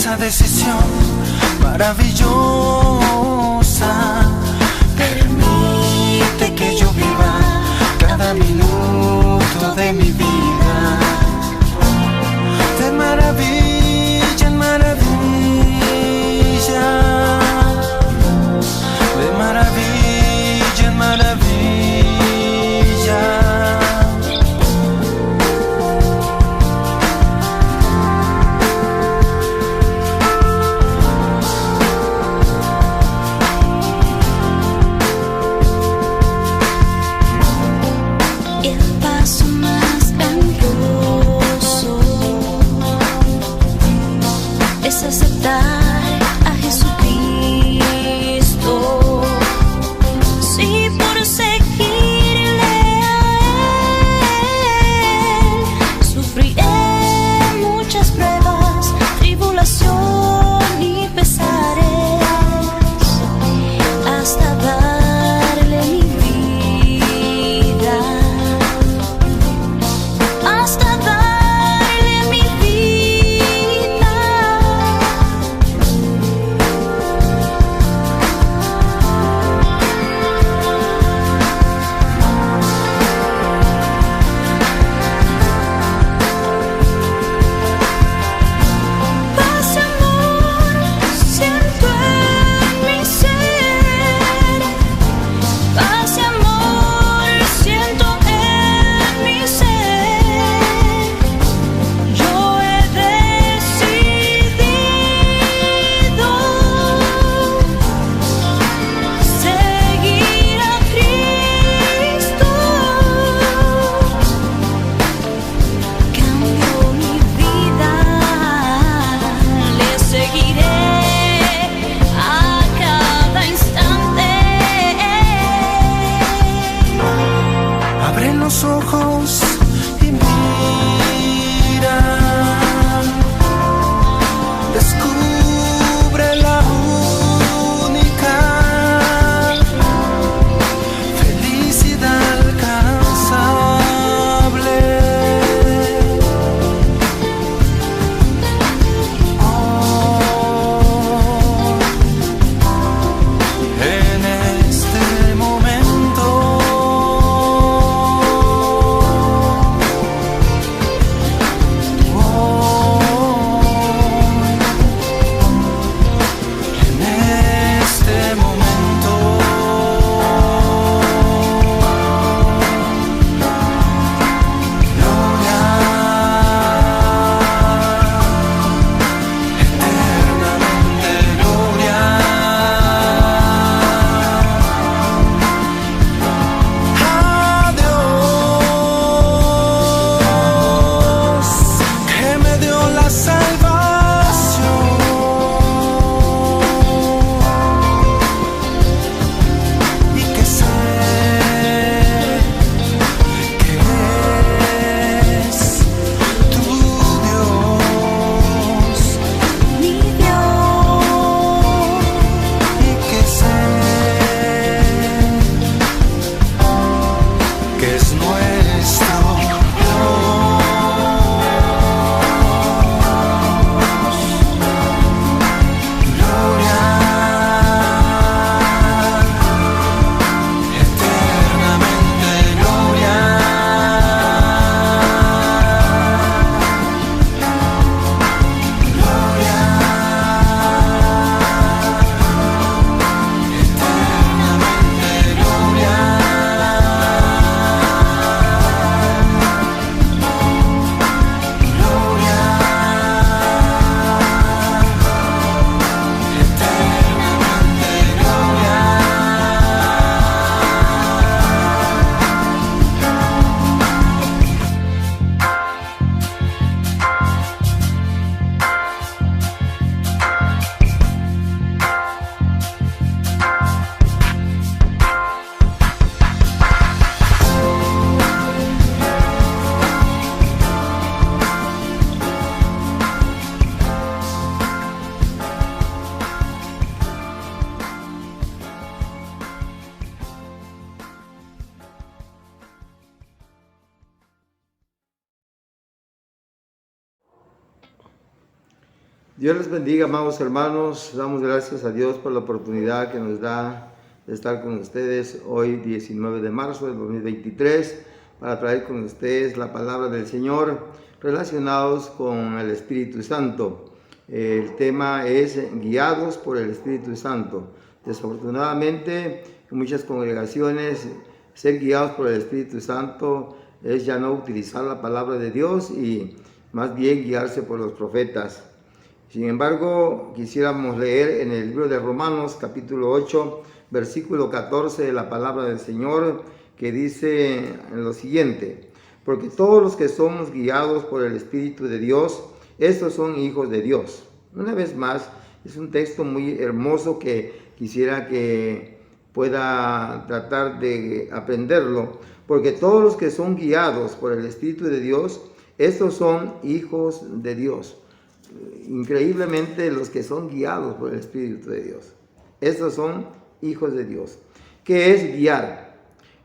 esa decisión maravillosa. Permite que yo viva cada minuto de mi vida, de maravilla en maravilla, de maravilla en maravilla. Dios les bendiga, amados hermanos. Damos gracias a Dios por la oportunidad que nos da de estar con ustedes hoy, 19 de marzo del 2023, para traer con ustedes la palabra del Señor relacionados con el Espíritu Santo. El tema es guiados por el Espíritu Santo. Desafortunadamente, en muchas congregaciones, ser guiados por el Espíritu Santo es ya no utilizar la palabra de Dios y más bien guiarse por los profetas. Sin embargo, quisiéramos leer en el libro de Romanos, capítulo 8, versículo 14, de la palabra del Señor, que dice lo siguiente: porque todos los que somos guiados por el Espíritu de Dios, estos son hijos de Dios. Una vez más, es un texto muy hermoso que quisiera que pueda tratar de aprenderlo, porque todos los que son guiados por el Espíritu de Dios, estos son hijos de Dios. Increíblemente, los que son guiados por el Espíritu de Dios, estos son hijos de Dios. ¿Qué es guiar?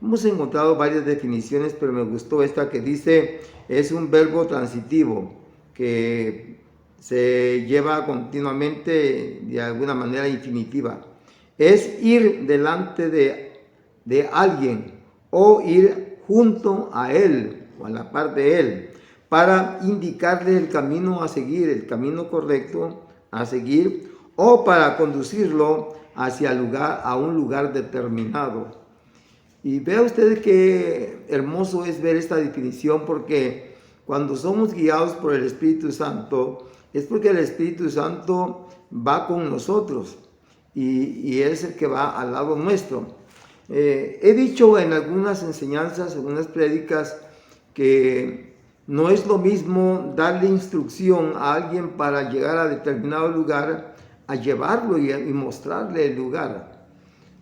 Hemos encontrado varias definiciones, pero me gustó esta que dice: es un verbo transitivo que se lleva continuamente de alguna manera infinitiva. Es ir delante de alguien o ir junto a él o a la par de él, para indicarle el camino a seguir, el camino correcto a seguir, o para conducirlo hacia a un lugar determinado. Y vea usted qué hermoso es ver esta definición, porque cuando somos guiados por el Espíritu Santo, es porque el Espíritu Santo va con nosotros y es el que va al lado nuestro. He dicho en algunas enseñanzas, en algunas prédicas, que no es lo mismo darle instrucción a alguien para llegar a determinado lugar a llevarlo y mostrarle el lugar.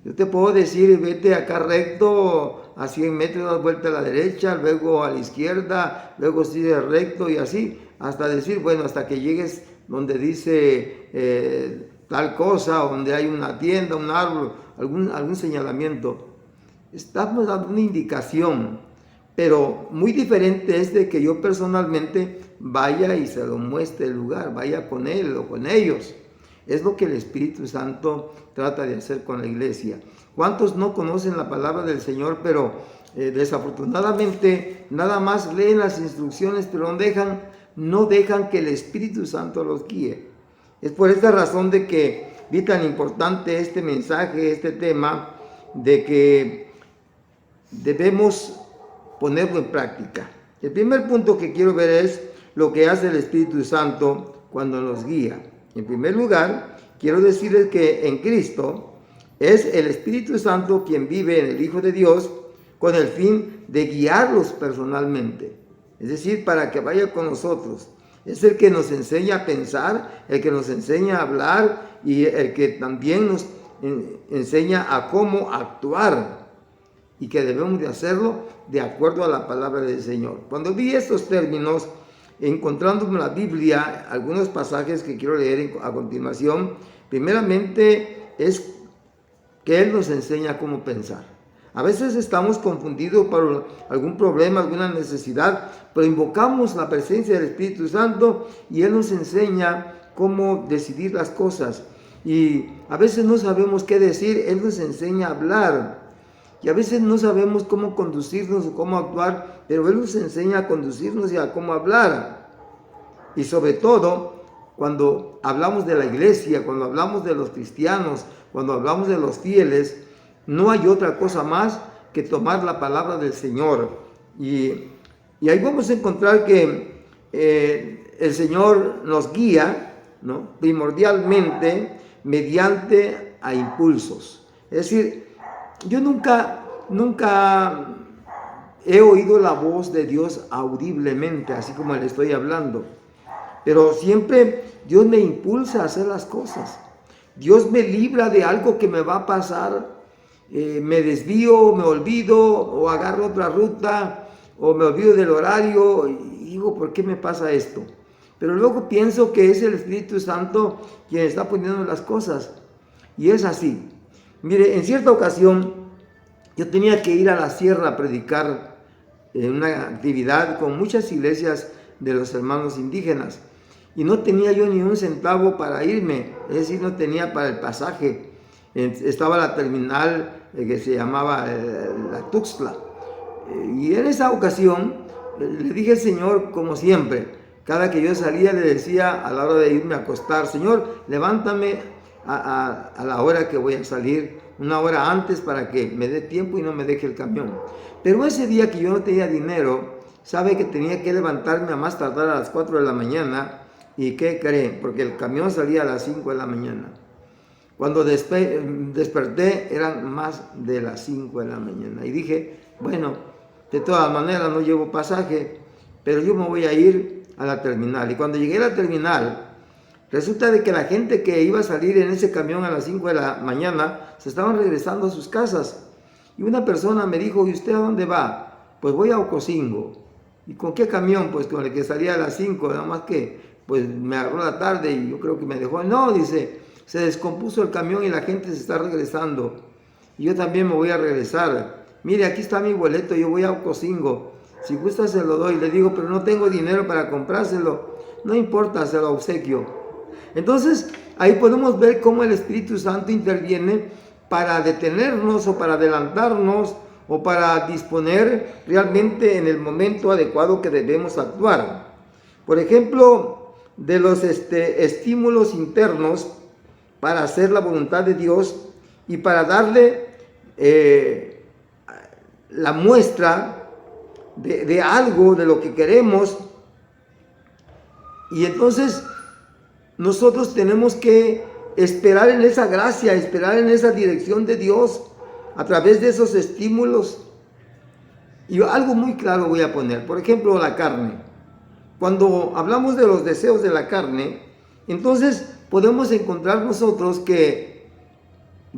Yo te puedo decir: vete acá recto a 100 metros, das vuelta a la derecha, luego a la izquierda, luego sigue recto y así, hasta decir, bueno, hasta que llegues donde dice tal cosa, donde hay una tienda, un árbol, algún señalamiento. Estamos dando una indicación. Pero muy diferente es de que yo personalmente vaya y se lo muestre el lugar, vaya con él o con ellos. Es lo que el Espíritu Santo trata de hacer con la iglesia. ¿Cuántos no conocen la palabra del Señor, pero desafortunadamente nada más leen las instrucciones, pero no dejan que el Espíritu Santo los guíe? Es por esta razón de que vi tan importante este mensaje, este tema, de que debemos ponerlo en práctica. El primer punto que quiero ver es lo que hace el Espíritu Santo cuando nos guía. En primer lugar, quiero decirles que en Cristo es el Espíritu Santo quien vive en el Hijo de Dios con el fin de guiarlos personalmente. Es decir, para que vaya con nosotros. Es el que nos enseña a pensar, el que nos enseña a hablar y el que también nos enseña a cómo actuar, y que debemos de hacerlo de acuerdo a la palabra del Señor. Cuando vi estos términos, encontrando en la Biblia algunos pasajes que quiero leer a continuación, primeramente es que Él nos enseña cómo pensar. A veces estamos confundidos por algún problema, alguna necesidad, pero invocamos la presencia del Espíritu Santo y Él nos enseña cómo decidir las cosas. Y a veces no sabemos qué decir, Él nos enseña a hablar. Y a veces no sabemos cómo conducirnos o cómo actuar, pero Él nos enseña a conducirnos y a cómo hablar. Y sobre todo, cuando hablamos de la iglesia, cuando hablamos de los cristianos, cuando hablamos de los fieles, no hay otra cosa más que tomar la palabra del Señor. Y ahí vamos a encontrar que el Señor nos guía, ¿no?, primordialmente mediante a impulsos. Es decir, yo nunca he oído la voz de Dios audiblemente, así como le estoy hablando. Pero siempre Dios me impulsa a hacer las cosas. Dios me libra de algo que me va a pasar. Me desvío, me olvido, o agarro otra ruta, o me olvido del horario y digo, ¿por qué me pasa esto? Pero luego pienso que es el Espíritu Santo quien está poniendo las cosas. Y es así. Mire, en cierta ocasión yo tenía que ir a la sierra a predicar en una actividad con muchas iglesias de los hermanos indígenas. y no tenía yo ni un centavo para irme, es decir, no tenía para el pasaje. Estaba la terminal que se llamaba la Tuxtla, y en esa ocasión le dije al Señor, como siempre, cada que yo salía le decía a la hora de irme a acostar: Señor, levántame a la hora que voy a salir, una hora antes, para que me dé tiempo y no me deje el camión. Pero ese día que yo no tenía dinero, sabe que tenía que levantarme a más tardar a las 4 de la mañana. ¿Y qué creen? Porque el camión salía a las 5 de la mañana. Cuando desperté eran más de las 5 de la mañana. Y dije, bueno, de todas maneras no llevo pasaje, pero yo me voy a ir a la terminal. Y cuando llegué a la terminal, resulta de que la gente que iba a salir en ese camión a las 5 de la mañana se estaban regresando a sus casas. Y una persona me dijo: ¿y usted a dónde va? Pues voy a Ocosingo. ¿Y con qué camión? Pues con el que salía a las 5, nada más que pues me agarró la tarde y yo creo que me dejó. No, dice, se descompuso el camión y la gente se está regresando. Y yo también me voy a regresar. Mire, aquí está mi boleto, yo voy a Ocosingo. Si gusta se lo doy. Le digo, pero no tengo dinero para comprárselo. No importa, se lo obsequio. Entonces, ahí podemos ver cómo el Espíritu Santo interviene para detenernos o para adelantarnos o para disponer realmente en el momento adecuado que debemos actuar. Por ejemplo, de los estímulos internos para hacer la voluntad de Dios y para darle la muestra de algo, de lo que queremos. Y entonces nosotros tenemos que esperar en esa gracia, esperar en esa dirección de Dios a través de esos estímulos. Y algo muy claro voy a poner, por ejemplo, la carne. Cuando hablamos de los deseos de la carne, entonces podemos encontrar nosotros que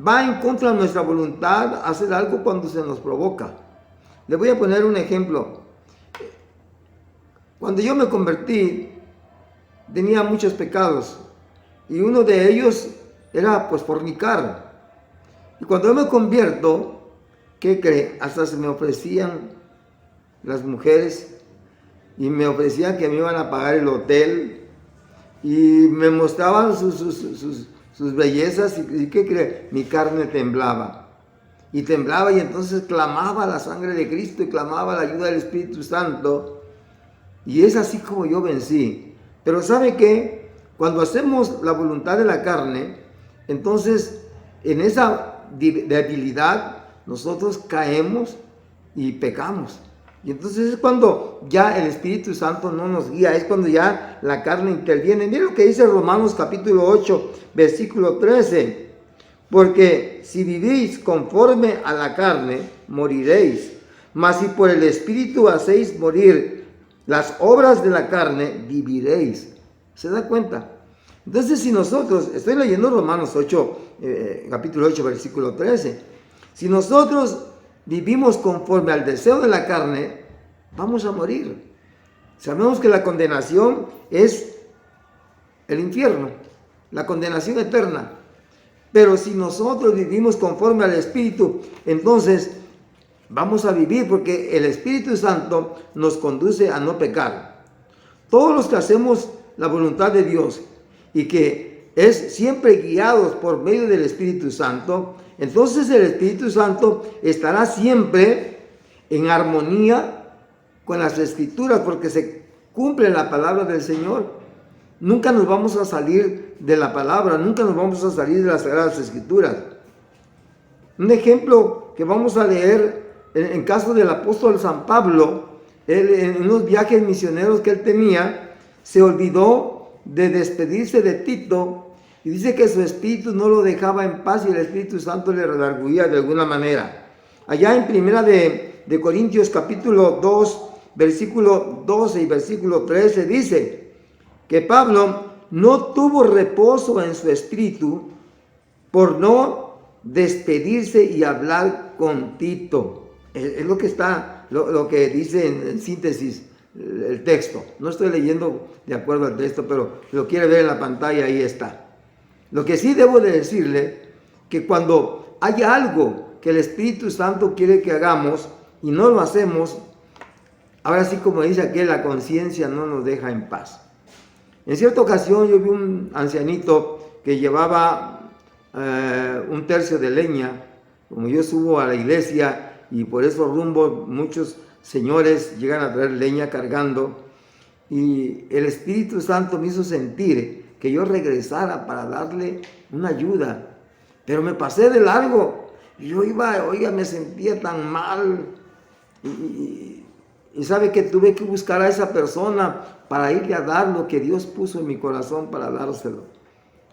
va en contra de nuestra voluntad hacer algo cuando se nos provoca. Le voy a poner un ejemplo. Cuando yo me convertí, tenía muchos pecados y uno de ellos era pues fornicar. Y cuando yo me convierto, ¿qué cree? Hasta se me ofrecían las mujeres y me ofrecían que me iban a pagar el hotel y me mostraban sus bellezas. ¿Y qué cree? Mi carne temblaba. Y temblaba, y entonces clamaba la sangre de Cristo y clamaba la ayuda del Espíritu Santo. Y es así como yo vencí. Pero ¿sabe qué? Cuando hacemos la voluntad de la carne, entonces en esa debilidad nosotros caemos y pecamos. Y entonces es cuando ya el Espíritu Santo no nos guía, es cuando ya la carne interviene. Mira lo que dice Romanos capítulo 8, versículo 13. Porque si vivís conforme a la carne, moriréis. Mas si por el Espíritu hacéis morir las obras de la carne, viviréis. ¿Se da cuenta? Entonces, si nosotros, estoy leyendo Romanos 8, capítulo 8, versículo 13. Si nosotros vivimos conforme al deseo de la carne, vamos a morir. Sabemos que la condenación es el infierno, la condenación eterna. Pero si nosotros vivimos conforme al Espíritu, entonces vamos a vivir, porque el Espíritu Santo nos conduce a no pecar. Todos los que hacemos la voluntad de Dios y que es siempre guiados por medio del Espíritu Santo, entonces el Espíritu Santo estará siempre en armonía con las Escrituras, porque se cumple la palabra del Señor. Nunca nos vamos a salir de la palabra, nunca nos vamos a salir de las Sagradas Escrituras. Un ejemplo que vamos a leer en caso del apóstol San Pablo, él, en unos viajes misioneros que él tenía, se olvidó de despedirse de Tito y dice que su espíritu no lo dejaba en paz y el Espíritu Santo le redarguía de alguna manera. Allá en primera de Corintios capítulo 2, versículo 12 y versículo 13 dice que Pablo no tuvo reposo en su espíritu por no despedirse y hablar con Tito. Es lo que está, lo que dice en síntesis el texto. No estoy leyendo de acuerdo al texto, pero si lo quiere ver en la pantalla, ahí está. Lo que sí debo de decirle, que cuando hay algo que el Espíritu Santo quiere que hagamos y no lo hacemos, ahora sí, como dice aquí, la conciencia no nos deja en paz. En cierta ocasión yo vi un ancianito que llevaba un tercio de leña. Como yo subo a la iglesia y por esos rumbos muchos señores llegan a traer leña cargando, y el Espíritu Santo me hizo sentir que yo regresara para darle una ayuda, pero me pasé de largo. Yo iba, oiga, me sentía tan mal, y sabe que tuve que buscar a esa persona para irle a dar lo que Dios puso en mi corazón para dárselo.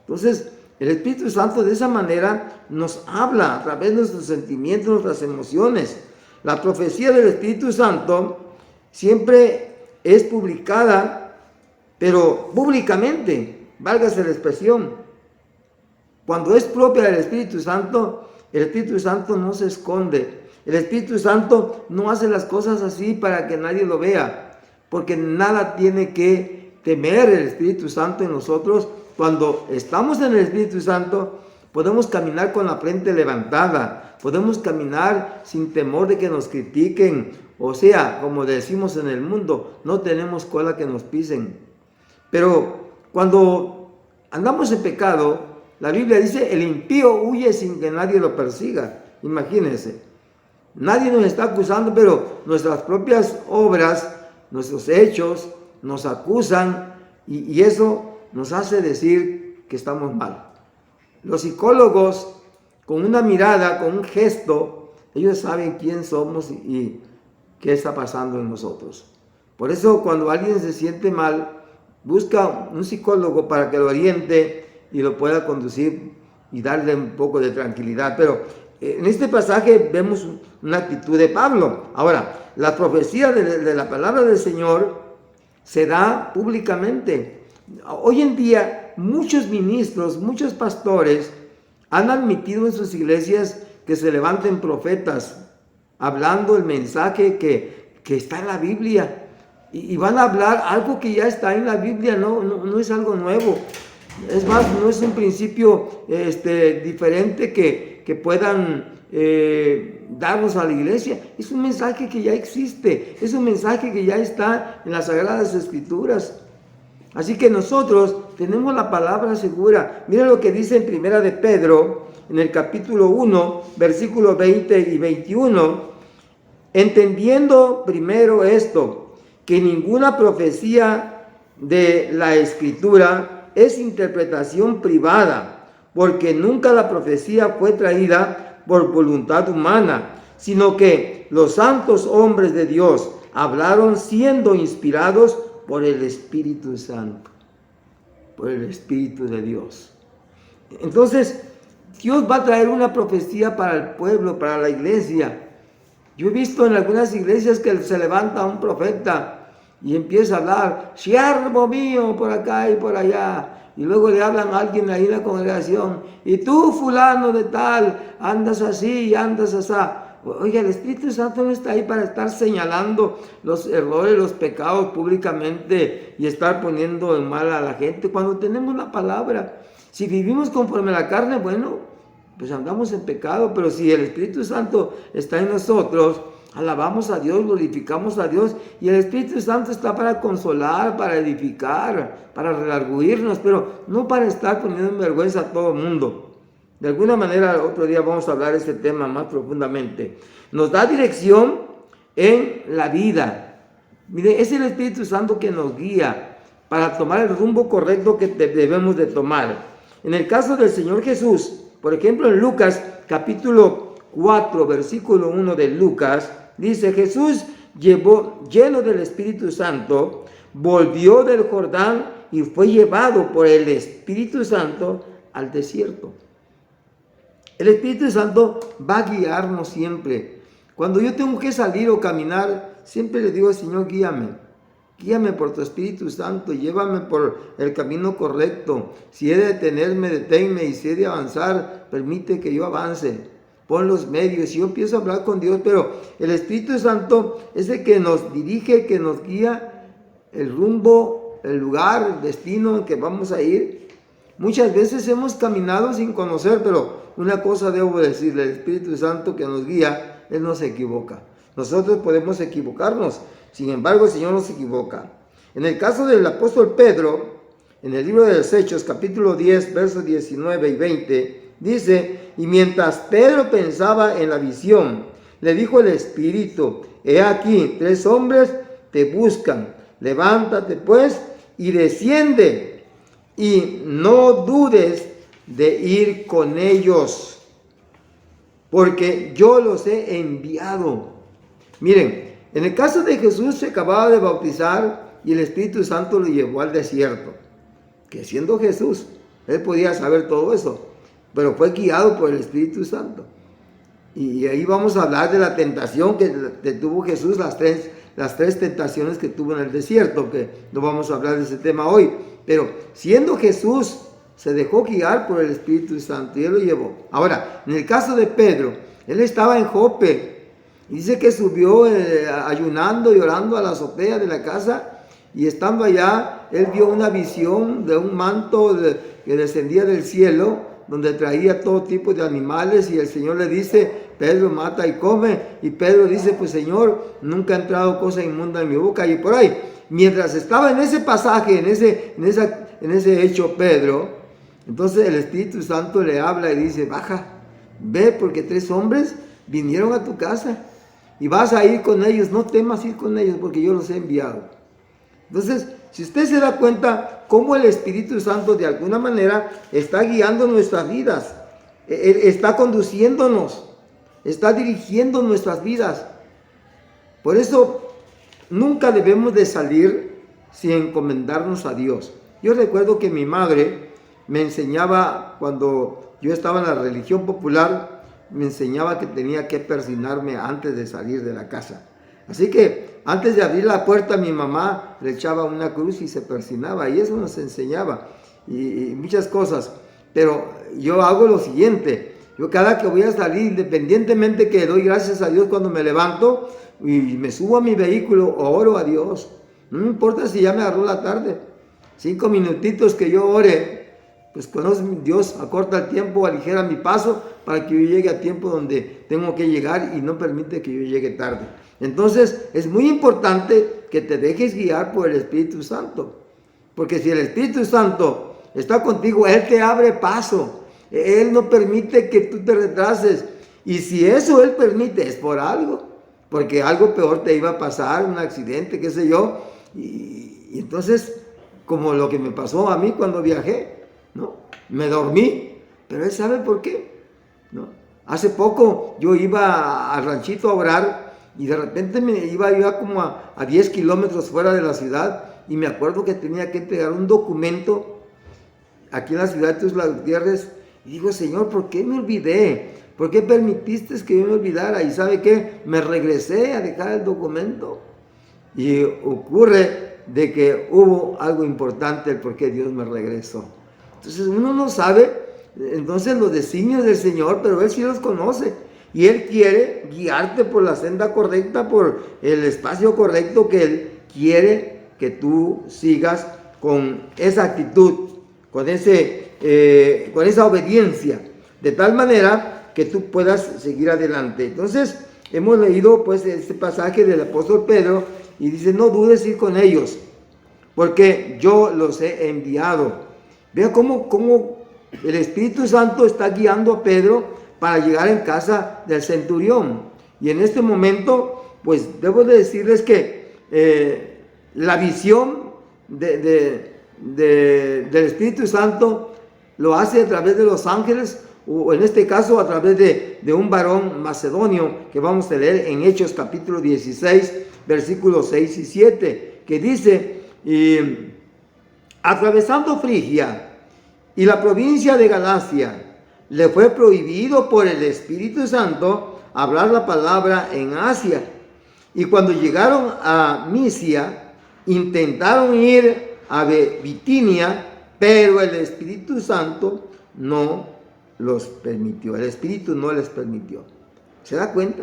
Entonces, el Espíritu Santo de esa manera nos habla a través de nuestros sentimientos, nuestras emociones. La profecía del Espíritu Santo siempre es publicada, pero públicamente, válgase la expresión. Cuando es propia del Espíritu Santo, el Espíritu Santo no se esconde. El Espíritu Santo no hace las cosas así para que nadie lo vea, porque nada tiene que temer el Espíritu Santo en nosotros. Cuando estamos en el Espíritu Santo, podemos caminar con la frente levantada, podemos caminar sin temor de que nos critiquen. O sea, como decimos en el mundo, no tenemos cola que nos pisen. Pero cuando andamos en pecado, la Biblia dice, el impío huye sin que nadie lo persiga. Imagínense, nadie nos está acusando, pero nuestras propias obras, nuestros hechos, nos acusan, y eso nos hace decir que estamos mal. Los psicólogos, con una mirada, con un gesto, ellos saben quién somos y qué está pasando en nosotros. Por eso cuando alguien se siente mal, busca un psicólogo para que lo oriente y lo pueda conducir y darle un poco de tranquilidad. Pero en este pasaje vemos una actitud de Pablo. Ahora, la profecía de la palabra del Señor se da públicamente. Hoy en día muchos ministros, muchos pastores han admitido en sus iglesias que se levanten profetas hablando el mensaje que está en la Biblia, y van a hablar algo que ya está en la Biblia. No es algo nuevo. Es más, no es un principio diferente que puedan darnos a la iglesia. Es un mensaje que ya existe, es un mensaje que ya está en las Sagradas Escrituras. Así que nosotros tenemos la palabra segura. Mira lo que dice en Primera de Pedro, en el capítulo 1, versículos 20 y 21. Entendiendo primero esto, que ninguna profecía de la Escritura es interpretación privada, porque nunca la profecía fue traída por voluntad humana, sino que los santos hombres de Dios hablaron siendo inspirados por el Espíritu Santo, por el Espíritu de Dios. Entonces, Dios va a traer una profecía para el pueblo, para la iglesia. Yo he visto en algunas iglesias que se levanta un profeta y empieza a hablar, siervo mío, por acá y por allá. Y luego le hablan a alguien ahí en la congregación, y tú, fulano de tal, andas así y andas así. Oiga, el Espíritu Santo no está ahí para estar señalando los errores, los pecados públicamente y estar poniendo en mal a la gente. Cuando tenemos la palabra, si vivimos conforme a la carne, bueno, pues andamos en pecado. Pero si el Espíritu Santo está en nosotros, alabamos a Dios, glorificamos a Dios, y el Espíritu Santo está para consolar, para edificar, para redarguirnos, pero no para estar poniendo en vergüenza a todo el mundo. De alguna manera, otro día vamos a hablar de este tema más profundamente. Nos da dirección en la vida. Mire, es el Espíritu Santo que nos guía para tomar el rumbo correcto que debemos de tomar. En el caso del Señor Jesús, por ejemplo, en Lucas capítulo 4, versículo 1 de Lucas, dice, Jesús lleno del Espíritu Santo, volvió del Jordán y fue llevado por el Espíritu Santo al desierto. El Espíritu Santo va a guiarnos siempre. Cuando yo tengo que salir o caminar, siempre le digo, Señor, guíame por tu Espíritu Santo, llévame por el camino correcto. Si he de detenerme, deténme, y si he de avanzar, permite que yo avance. Pon los medios. Y yo empiezo a hablar con Dios, pero el Espíritu Santo es el que nos dirige, que nos guía el rumbo, el lugar, el destino en que vamos a ir. Muchas veces hemos caminado sin conocer, pero una cosa debo decirle, el Espíritu Santo que nos guía, Él no se equivoca. Nosotros podemos equivocarnos, sin embargo el Señor no se equivoca. En el caso del apóstol Pedro, en el libro de los Hechos, capítulo 10, versos 19 y 20, dice: y mientras Pedro pensaba en la visión, le dijo el Espíritu: he aquí, 3 hombres te buscan, levántate pues y desciende, y no dudes de ir con ellos, porque yo los he enviado. Miren, en el caso de Jesús, se acababa de bautizar y el Espíritu Santo lo llevó al desierto, que siendo Jesús, él podía saber todo eso, pero fue guiado por el Espíritu Santo. Y ahí vamos a hablar de la tentación que tuvo Jesús, las tres tentaciones que tuvo en el desierto, que no vamos a hablar de ese tema hoy. Pero siendo Jesús, se dejó guiar por el Espíritu Santo y él lo llevó. Ahora, en el caso de Pedro, él estaba en Jope. Dice que subió ayunando y orando a la azotea de la casa, y estando allá, él vio una visión de un manto que descendía del cielo, donde traía todo tipo de animales, y el Señor le dice: Pedro, mata y come. Y Pedro dice: pues Señor, nunca ha entrado cosa inmunda en mi boca. Y por ahí, mientras estaba en ese pasaje, en ese hecho Pedro, entonces el Espíritu Santo le habla y dice: baja, ve, porque 3 hombres vinieron a tu casa y vas a ir con ellos. No temas ir con ellos, porque yo los he enviado. Entonces, si usted se da cuenta cómo el Espíritu Santo de alguna manera está guiando nuestras vidas, está conduciéndonos, está dirigiendo nuestras vidas. Por eso nunca debemos de salir sin encomendarnos a Dios. Yo recuerdo que mi madre me enseñaba, cuando yo estaba en la religión popular, me enseñaba que tenía que persignarme antes de salir de la casa. Así que antes de abrir la puerta, mi mamá le echaba una cruz y se persignaba, y eso nos enseñaba, y muchas cosas. Pero yo hago lo siguiente: yo cada que voy a salir, independientemente que doy gracias a Dios cuando me levanto y me subo a mi vehículo, oro a Dios. No me importa si ya me agarró la tarde, 5 minutitos que yo ore, pues con Dios acorta el tiempo, aligera mi paso para que yo llegue a tiempo donde tengo que llegar, y no permite que yo llegue tarde. Entonces es muy importante que te dejes guiar por el Espíritu Santo, porque si el Espíritu Santo está contigo, Él te abre paso, Él no permite que tú te retrases, y si eso Él permite es por algo, porque algo peor te iba a pasar, un accidente, qué sé yo, y entonces, como lo que me pasó a mí cuando viajé, ¿no? Me dormí, pero Él sabe por qué, ¿no? Hace poco yo iba al ranchito a orar, y de repente me iba yo como a 10 kilómetros fuera de la ciudad, y me acuerdo que tenía que entregar un documento aquí en la ciudad de Tuxtla Gutiérrez, y digo: Señor, ¿por qué me olvidé? ¿Por qué permitiste que yo me olvidara? Y ¿sabe qué? Me regresé a dejar el documento, y ocurre de que hubo algo importante el por qué Dios me regresó. Entonces uno no sabe entonces los designios del Señor, pero Él sí los conoce. Y Él quiere guiarte por la senda correcta, por el espacio correcto que Él quiere que tú sigas con esa actitud, con esa obediencia, de tal manera que tú puedas seguir adelante. Entonces, hemos leído pues este pasaje del apóstol Pedro, y dice: no dudes ir con ellos, porque yo los he enviado. Vea cómo el Espíritu Santo está guiando a Pedro para llegar en casa del centurión. Y en este momento, pues debo de decirles que la visión del Espíritu Santo lo hace a través de los ángeles, o en este caso a través de un varón macedonio, que vamos a leer en Hechos capítulo 16, versículos 6 y 7, que dice: atravesando Frigia y la provincia de Galacia, le fue prohibido por el Espíritu Santo hablar la palabra en Asia. Y cuando llegaron a Misia, intentaron ir a Bitinia, pero el Espíritu Santo no los permitió. El Espíritu no les permitió. ¿Se da cuenta?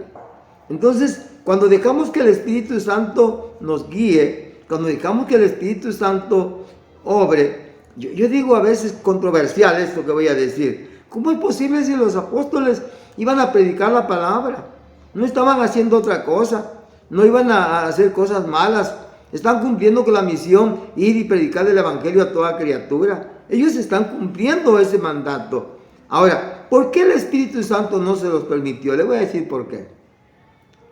Entonces, cuando dejamos que el Espíritu Santo nos guíe, cuando dejamos que el Espíritu Santo obre, yo digo a veces controversial esto que voy a decir. ¿Cómo es posible si los apóstoles iban a predicar la palabra? No estaban haciendo otra cosa, no iban a hacer cosas malas. están cumpliendo con la misión, ir y predicar el evangelio a toda criatura. Ellos están cumpliendo ese mandato. Ahora, ¿por qué el Espíritu Santo no se los permitió? Le voy a decir por qué.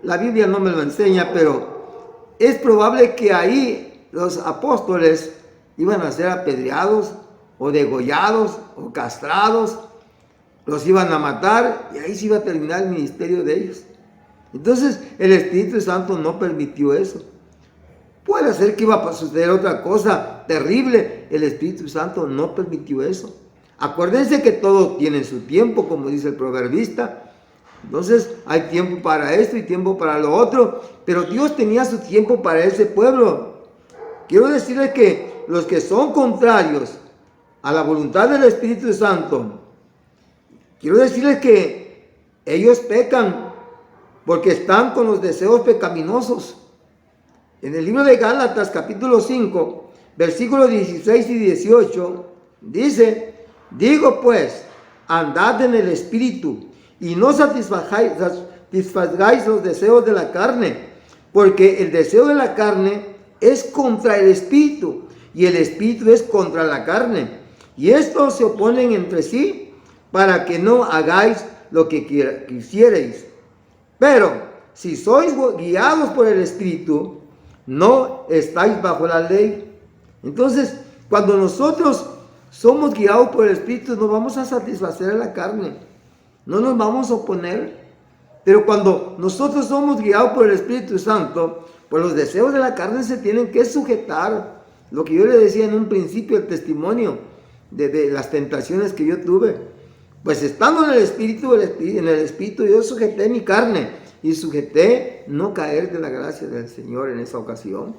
La Biblia no me lo enseña, pero es probable que ahí los apóstoles iban a ser apedreados o degollados o castrados, los iban a matar y ahí se iba a terminar el ministerio de ellos. Entonces el Espíritu Santo no permitió eso. Puede ser que iba a suceder otra cosa terrible. El Espíritu Santo no permitió eso. Acuérdense que todo tiene su tiempo, como dice el proverbista. Entonces hay tiempo para esto y tiempo para lo otro, pero Dios tenía su tiempo para ese pueblo. Quiero decirles que los que son contrarios a la voluntad del Espíritu Santo, quiero decirles que ellos pecan porque están con los deseos pecaminosos. En el libro de Gálatas capítulo 5, versículos 16 y 18, dice: digo pues, andad en el Espíritu y no satisfagáis los deseos de la carne, porque el deseo de la carne es contra el Espíritu y el Espíritu es contra la carne, y estos se oponen entre sí para que no hagáis lo que quisierais. Pero si sois guiados por el Espíritu, no estáis bajo la ley. Entonces, cuando nosotros somos guiados por el Espíritu, no vamos a satisfacer a la carne, no nos vamos a oponer. Pero cuando nosotros somos guiados por el Espíritu Santo, pues los deseos de la carne se tienen que sujetar. Lo que yo le decía en un principio, el testimonio de las tentaciones que yo tuve. Pues estando en el Espíritu yo sujeté mi carne y sujeté no caer de la gracia del Señor en esa ocasión.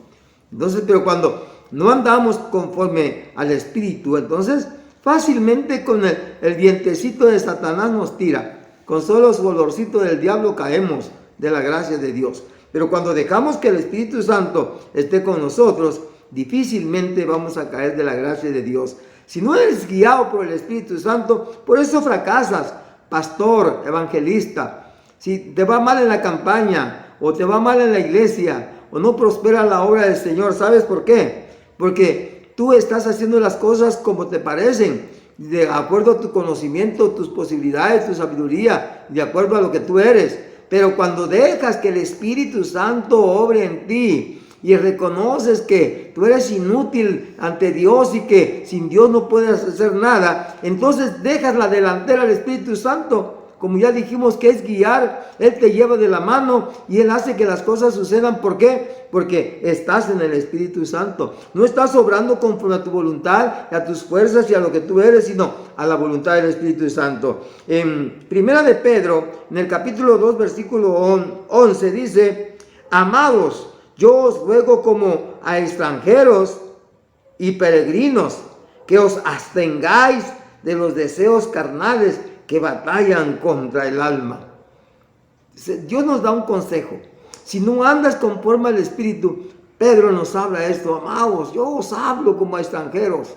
Entonces, pero cuando no andamos conforme al Espíritu, entonces fácilmente con el vientecito de Satanás nos tira. Con solo su olorcito del diablo caemos de la gracia de Dios. Pero cuando dejamos que el Espíritu Santo esté con nosotros, difícilmente vamos a caer de la gracia de Dios. Si no eres guiado por el Espíritu Santo, por eso fracasas, pastor, evangelista. Si te va mal en la campaña, o te va mal en la iglesia, o no prospera la obra del Señor, ¿sabes por qué? Porque tú estás haciendo las cosas como te parecen, de acuerdo a tu conocimiento, tus posibilidades, tu sabiduría, de acuerdo a lo que tú eres. Pero cuando dejas que el Espíritu Santo obre en ti y reconoces que tú eres inútil ante Dios y que sin Dios no puedes hacer nada, entonces dejas la delantera al Espíritu Santo. Como ya dijimos que es guiar, Él te lleva de la mano y Él hace que las cosas sucedan. ¿Por qué? Porque estás en el Espíritu Santo. No estás obrando conforme a tu voluntad, a tus fuerzas y a lo que tú eres, sino a la voluntad del Espíritu Santo. En Primera de Pedro, en el capítulo 2, versículo 11, dice: amados, yo os ruego como a extranjeros y peregrinos, que os abstengáis de los deseos carnales que batallan contra el alma. Dios nos da un consejo. Si no andas conforme al Espíritu, Pedro nos habla esto: amados, yo os hablo como a extranjeros,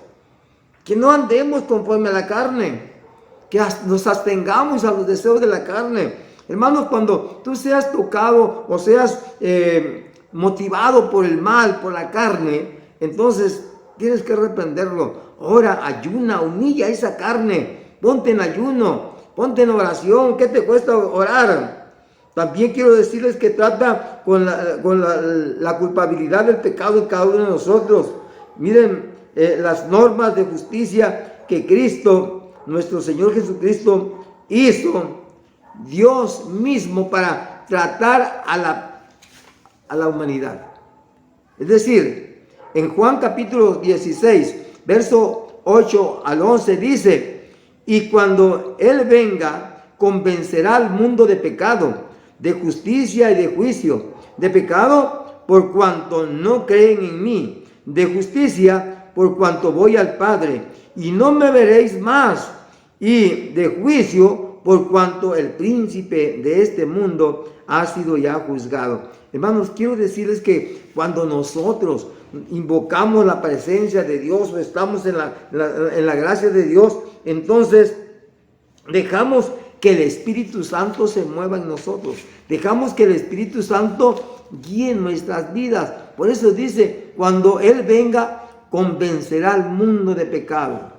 que no andemos conforme a la carne, que nos abstengamos a los deseos de la carne. Hermanos, cuando tú seas tocado o seas motivado por el mal, por la carne, entonces tienes que reprenderlo. Ora, ayuna, humilla esa carne. Ponte en ayuno, ponte en oración. ¿Qué te cuesta orar? También quiero decirles que trata con la culpabilidad del pecado en cada uno de nosotros. Miren las normas de justicia que Cristo, nuestro Señor Jesucristo, hizo Dios mismo para tratar a la humanidad. Es decir, en Juan capítulo 16, verso 8 al 11 dice: y cuando Él venga, convencerá al mundo de pecado, de justicia y de juicio. De pecado, por cuanto no creen en mí. De justicia, por cuanto voy al Padre, y no me veréis más. Y de juicio, por cuanto el príncipe de este mundo ha sido ya juzgado. Hermanos, quiero decirles que cuando nosotros invocamos la presencia de Dios o estamos en la gracia de Dios, entonces dejamos que el Espíritu Santo se mueva en nosotros. Dejamos que el Espíritu Santo guíe nuestras vidas. Por eso dice, cuando Él venga, convencerá al mundo de pecado.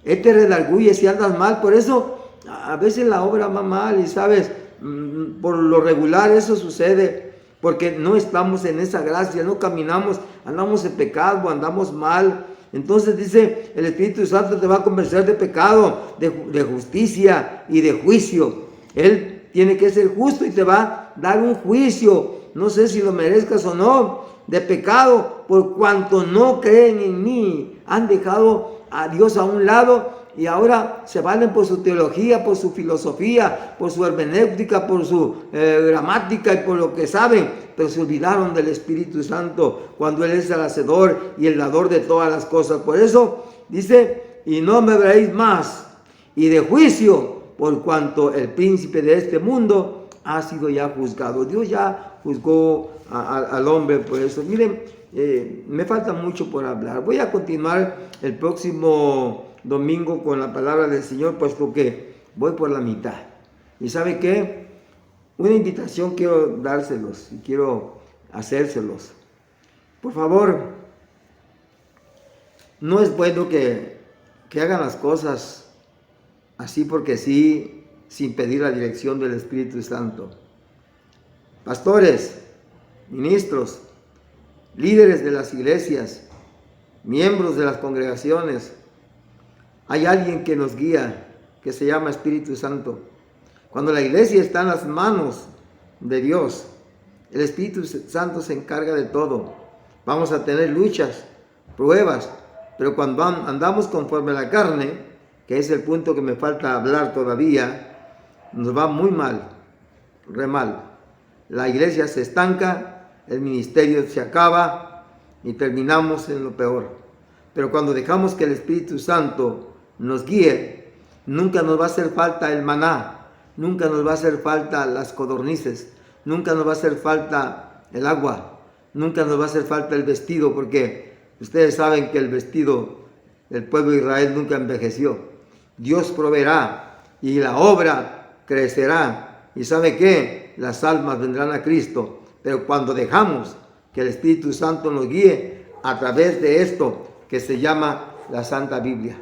Él te redarguye si andas mal. Por eso a veces la obra va mal, y sabes, por lo regular eso sucede porque no estamos en esa gracia, no caminamos, andamos en pecado, andamos mal. Entonces dice, el Espíritu Santo te va a convencer de pecado, de justicia y de juicio. Él tiene que ser justo y te va a dar un juicio, no sé si lo merezcas o no, de pecado, por cuanto no creen en mí. Han dejado a Dios a un lado y ahora se valen por su teología, por su filosofía, por su hermenéutica, por su gramática y por lo que saben, pero se olvidaron del Espíritu Santo cuando Él es el hacedor y el dador de todas las cosas. Por eso dice, y no me veréis más, y de juicio, por cuanto el príncipe de este mundo ha sido ya juzgado. Dios ya juzgó al hombre por eso. Miren, me falta mucho por hablar. Voy a continuar el próximo domingo con la palabra del Señor, puesto que voy por la mitad. ¿Y sabe qué? Una invitación quiero dárselos y quiero hacérselos. Por favor, no es bueno que hagan las cosas así porque sí, sin pedir la dirección del Espíritu Santo. Pastores, ministros, líderes de las iglesias, miembros de las congregaciones, hay alguien que nos guía, que se llama Espíritu Santo. Cuando la iglesia está en las manos de Dios, el Espíritu Santo se encarga de todo. Vamos a tener luchas, pruebas, pero cuando andamos conforme a la carne, que es el punto que me falta hablar todavía, nos va muy mal, re mal. La iglesia se estanca, el ministerio se acaba y terminamos en lo peor. Pero cuando dejamos que el Espíritu Santo nos guíe, nunca nos va a hacer falta el maná, nunca nos va a hacer falta las codornices, nunca nos va a hacer falta el agua, nunca nos va a hacer falta el vestido, porque ustedes saben que el vestido del pueblo de Israel nunca envejeció. Dios proveerá y la obra crecerá. ¿Y sabe qué? Las almas vendrán a Cristo. Pero cuando dejamos que el Espíritu Santo nos guíe a través de esto que se llama la Santa Biblia.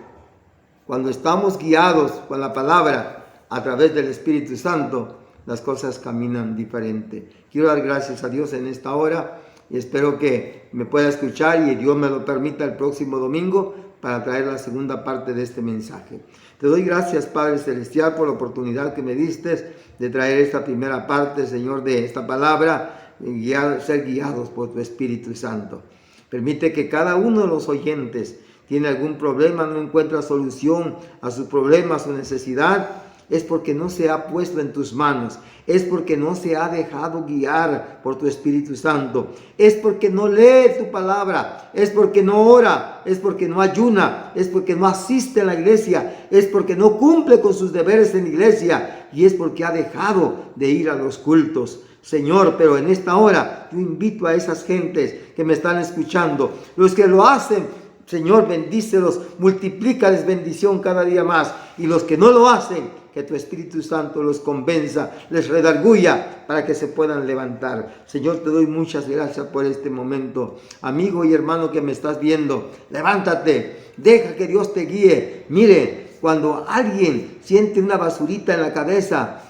Cuando estamos guiados con la palabra a través del Espíritu Santo, las cosas caminan diferente. Quiero dar gracias a Dios en esta hora y espero que me pueda escuchar y Dios me lo permita el próximo domingo para traer la segunda parte de este mensaje. Te doy gracias, Padre Celestial, por la oportunidad que me diste de traer esta primera parte, Señor, de esta palabra, y ser guiados por tu Espíritu Santo. Permite que cada uno de los oyentes tiene algún problema, no encuentra solución a su problema, a su necesidad, es porque no se ha puesto en tus manos, es porque no se ha dejado guiar por tu Espíritu Santo, es porque no lee tu palabra, es porque no ora, es porque no ayuna, es porque no asiste a la iglesia, es porque no cumple con sus deberes en la iglesia y es porque ha dejado de ir a los cultos. Señor, pero en esta hora yo invito a esas gentes que me están escuchando, los que lo hacen, Señor, bendícelos, multiplícales bendición cada día más, y los que no lo hacen, que tu Espíritu Santo los convenza, les redarguya para que se puedan levantar. Señor, te doy muchas gracias por este momento. Amigo y hermano que me estás viendo, levántate, deja que Dios te guíe. Mire, cuando alguien siente una basurita en la cabeza,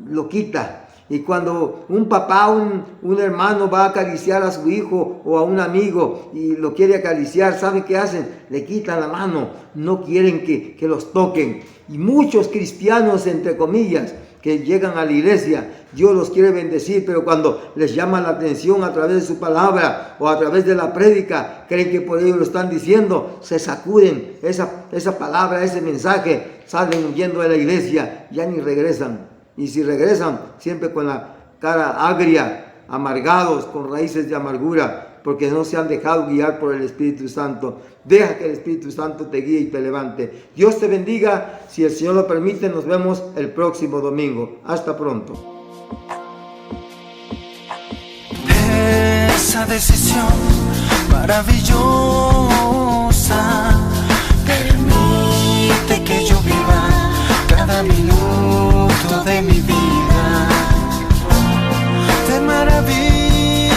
lo quita. Y cuando un papá, un hermano va a acariciar a su hijo o a un amigo y lo quiere acariciar, ¿sabe qué hacen? Le quitan la mano, no quieren que los toquen. Y muchos cristianos, entre comillas, que llegan a la iglesia, Dios los quiere bendecir, pero cuando les llama la atención a través de su palabra o a través de la prédica, creen que por ello lo están diciendo, se sacuden esa palabra, ese mensaje, salen huyendo de la iglesia, ya ni regresan. Y si regresan, siempre con la cara agria, amargados, con raíces de amargura, porque no se han dejado guiar por el Espíritu Santo. Deja que el Espíritu Santo te guíe y te levante. Dios te bendiga. Si el Señor lo permite, nos vemos el próximo domingo. Hasta pronto. Esa decisión maravillosa permite que yo viva cada minuto de mi vida. De maravilla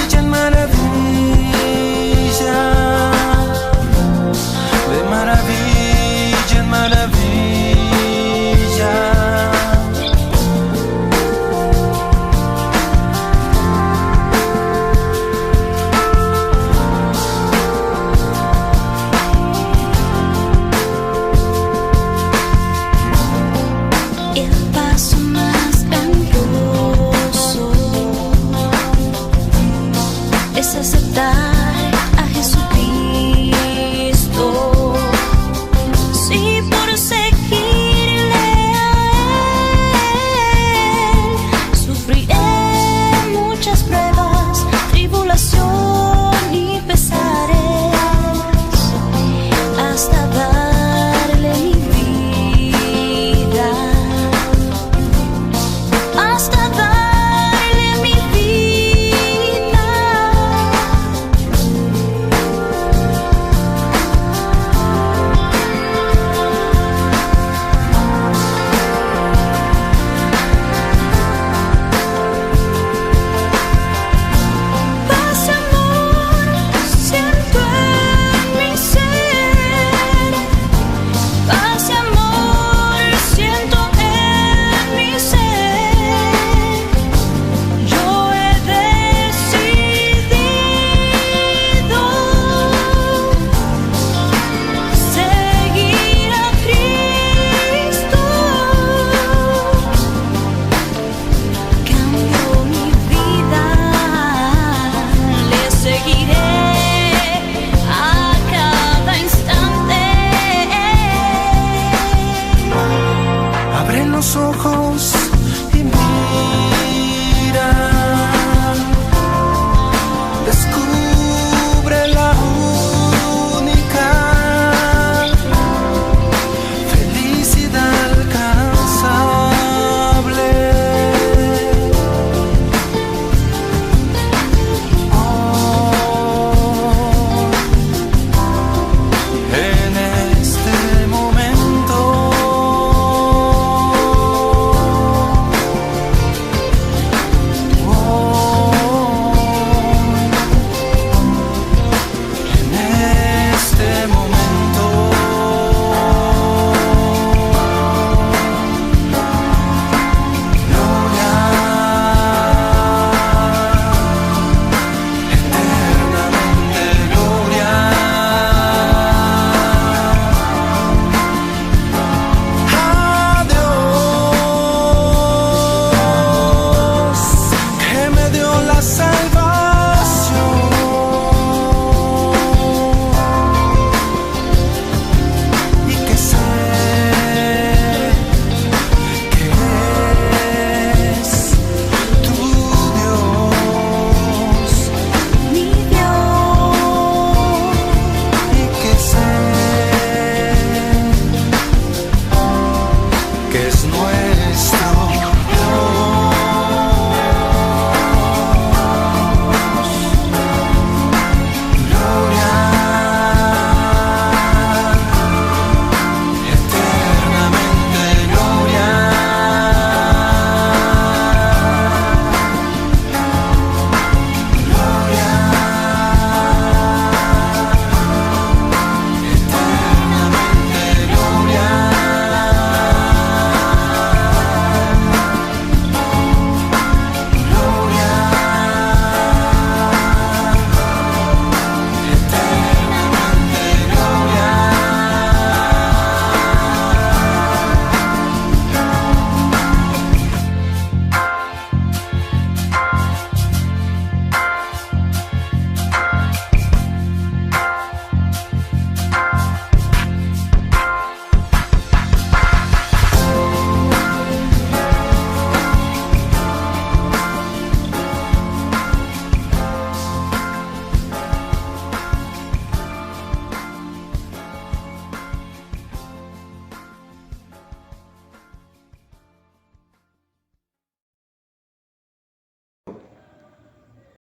ojos